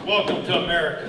Welcome to America.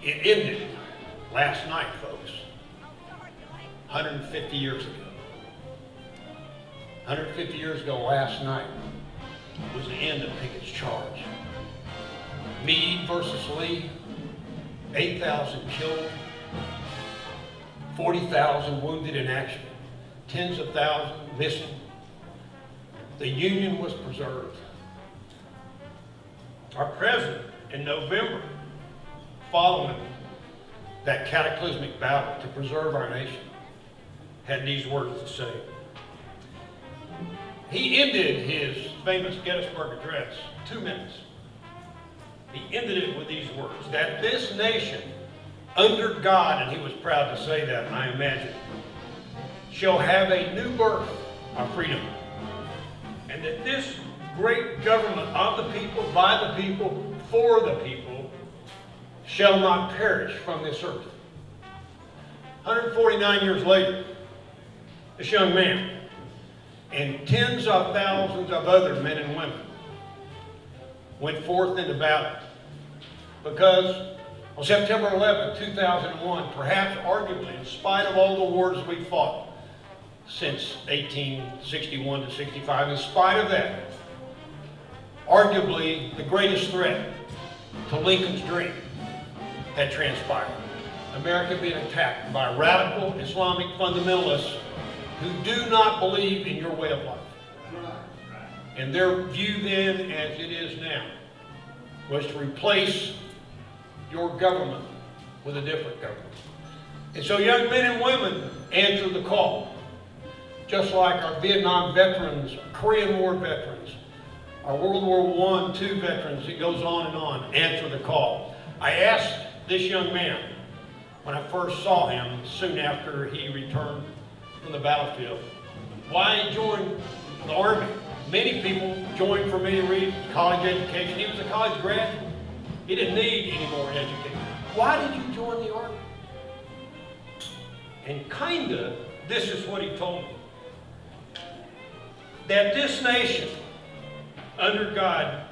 It ended last night, folks, 150 years ago. 150 years ago last night was the end of Pickett's charge. Meade versus Lee, 8,000 killed, 40,000 wounded in action, tens of thousands missing. The Union was preserved. Our president in November, following that cataclysmic battle to preserve our nation, had these words to say. He ended his famous Gettysburg Address, 2 minutes. He ended it with these words, that this nation, under God, and he was proud to say that, and I imagine, shall have a new birth of freedom, and that this great government of the people, by the people, for the people, shall not perish from this earth. 149 years later, this young man and tens of thousands of other men and women went forth into battle because on September 11, 2001, perhaps arguably, in spite of all the wars we fought since 1861 to 65, in spite of that, arguably the greatest threat to Lincoln's dream had transpired. America being attacked by radical Islamic fundamentalists who do not believe in your way of life. And their view then, as it is now, was to replace your government with a different government. And so young men and women answered the call, just like our Vietnam veterans, Korean War veterans, our World War I, II veterans, it goes on, answer the call. I asked this young man, when I first saw him soon after he returned from the battlefield, why he joined the Army. Many people joined for many reasons, college education. He was a college graduate. He didn't need any more education. Why did you join the Army? And kinda, this is what he told me. That this nation, under God,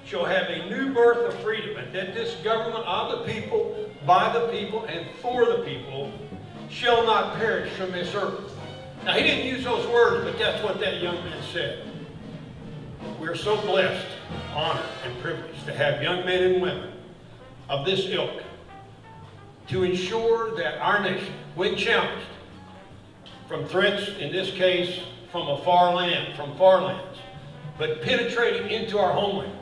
shall have a new birth of freedom, and that this government of the people, by the people, and for the people, shall not perish from this earth. Now, he didn't use those words, but that's what that young man said. We're so blessed, honored, and privileged to have young men and women of this ilk to ensure that our nation, when challenged from threats, in this case, from a far land, from far lands, but penetrating into our homeland,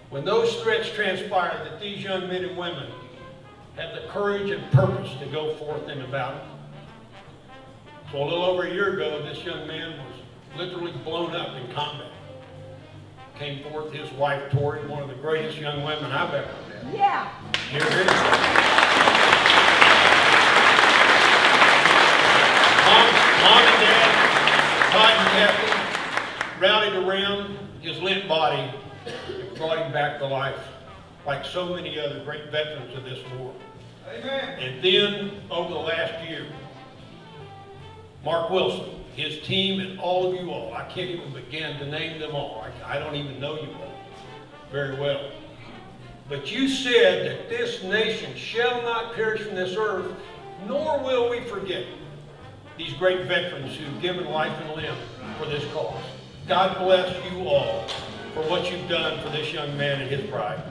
when those threats transpire, that these young men and women have the courage and purpose to go forth into battle. So a little over a year ago, this young man was literally blown up in combat. Came forth his wife, Tori, one of the greatest young women I've ever met. Yeah. Here it is. Mom and Dad, Todd and Captain, rallied around his limp body and brought him back to life, like so many other great veterans of this war. Amen. And then, over the last year, Mark Wilson, his team, and all of you all, I can't even begin to name them all. I don't even know you all very well. But you said that this nation shall not perish from this earth, nor will we forget these great veterans who've given life and limb for this cause. God bless you all for what you've done for this young man and his bride.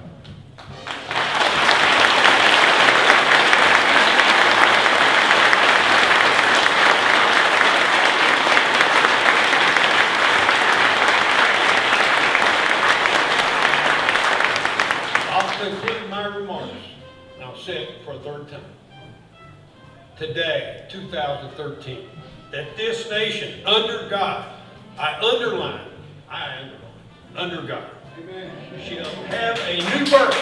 I'll conclude my remarks, and I'll say it for a third time. Today, 2013, that this nation, under God, under God, shall have a new birth,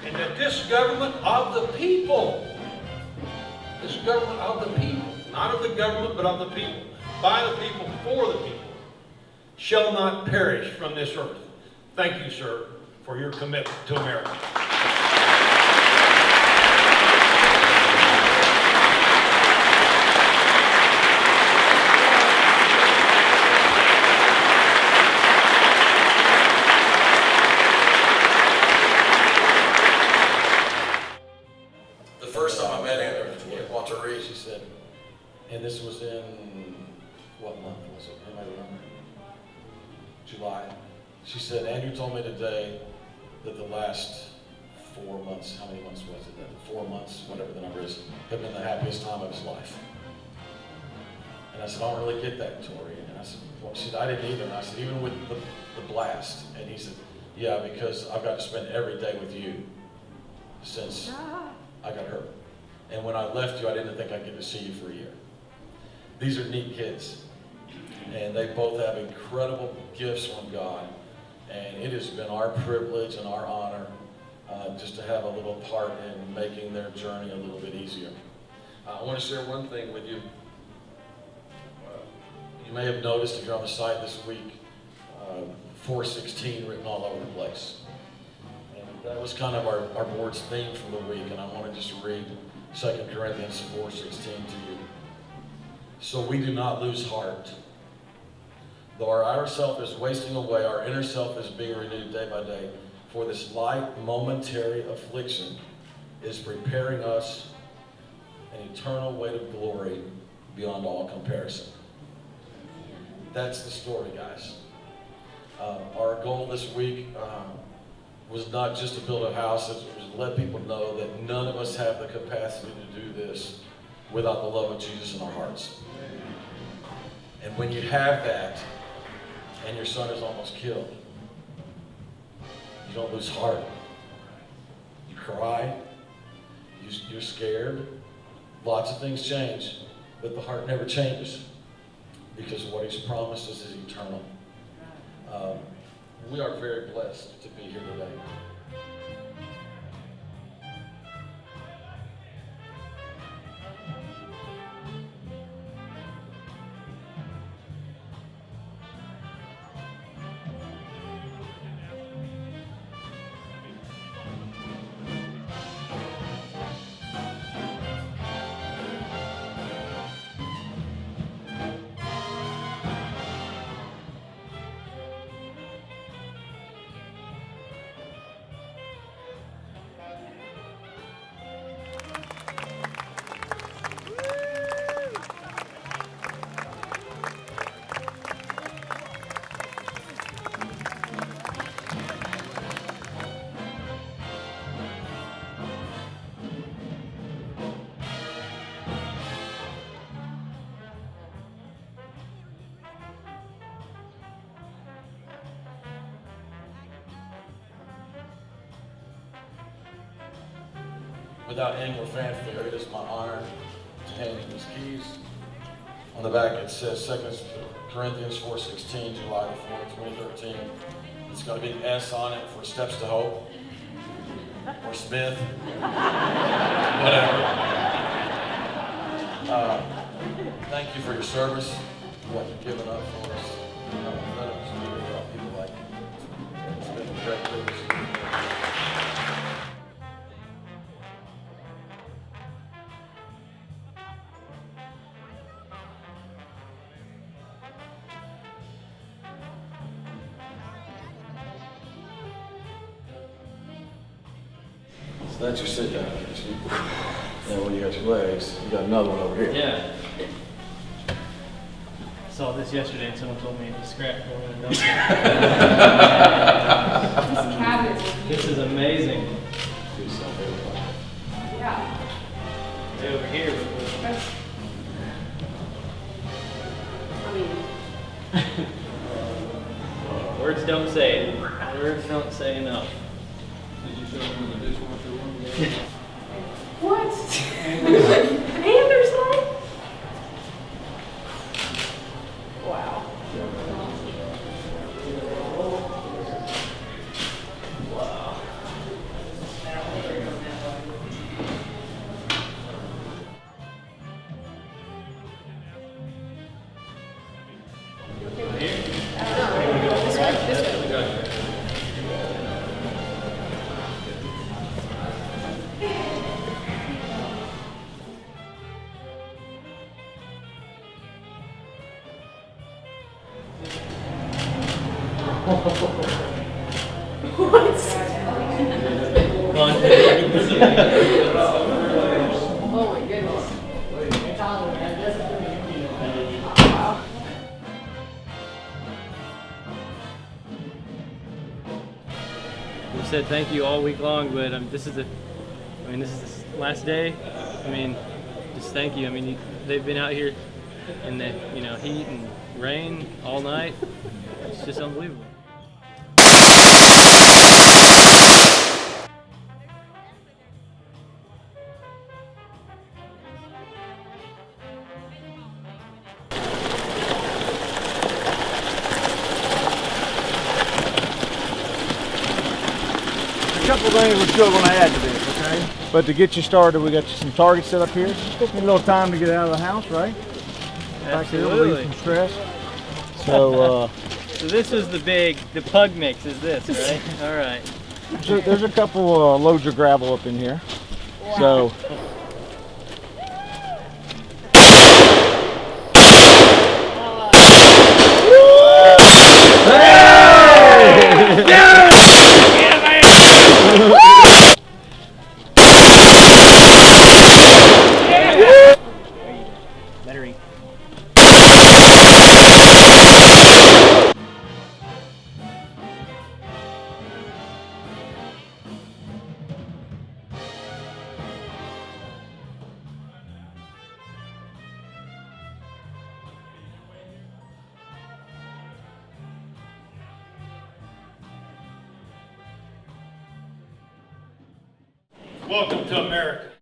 and that this government of the people, not of the government, but of the people, by the people, for the people, shall not perish from this earth. Thank you, sir, for your commitment to America. The first time I met Andrew and Tori, she said, and this was in, what month was it? Anybody remember? July. She said, Andrew told me today that the last 4 months, how many months was it? 4 months, whatever the number is, have been the happiest time of his life. And I said, I don't really get that, Tori. And I said, well, she said, I didn't either. And I said, even with the blast. And he said, yeah, because I've got to spend every day with you since I got hurt. And when I left you, I didn't think I'd get to see you for a year. These are neat kids. And they both have incredible gifts from God. And it has been our privilege and our honor just to have a little part in making their journey a little bit easier. I want to share one thing with you. You may have noticed if you're on the site this week, 416 written all over the place. And that was kind of our board's theme for the week, and I want to just read 2 Corinthians 4:16 to you. So we do not lose heart. Though our outer self is wasting away, our inner self is being renewed day by day. For this light, momentary affliction is preparing us an eternal weight of glory beyond all comparison. That's the story, guys. Our goal this week was not just to build a house, it was to let people know that none of us have the capacity to do this without the love of Jesus in our hearts. And when you have that, and your son is almost killed, you don't lose heart. You cry, you're scared, lots of things change, but the heart never changes because what he's promised us is eternal. We are very blessed to be here today. Without any more fanfare, it is my honor to hand you these keys. On the back it says 2 Corinthians 4:16, July the 4th, 2013. It It's got a big S on it for Steps to Hope, or Smith, whatever. Thank you for your service, what you've given up for us. People like you. It's been a great privilege. So that's your sit down. And when you got your legs, you got another one over here. Yeah. I saw this yesterday and someone told me it was scratch more than another. This is amazing. Yeah. It's over here. I mean, Words don't say it. Words don't say enough. Did you show them the dishwasher one? what? Anders like? Wow. What? Oh my goodness. Wow. We've said thank you all week long, but this is the last day. I mean, just thank you. I mean, they've been out here in the heat and rain all night. It's just unbelievable. A couple things we're still going to add to this, okay? But to get you started, we got you some targets set up here. Need a little time to get out of the house, right? Back here, Absolutely. relieve some stress. So So this is the pug mix is this, right? All right. there's a couple loads of gravel up in here. So Battery. Welcome to America.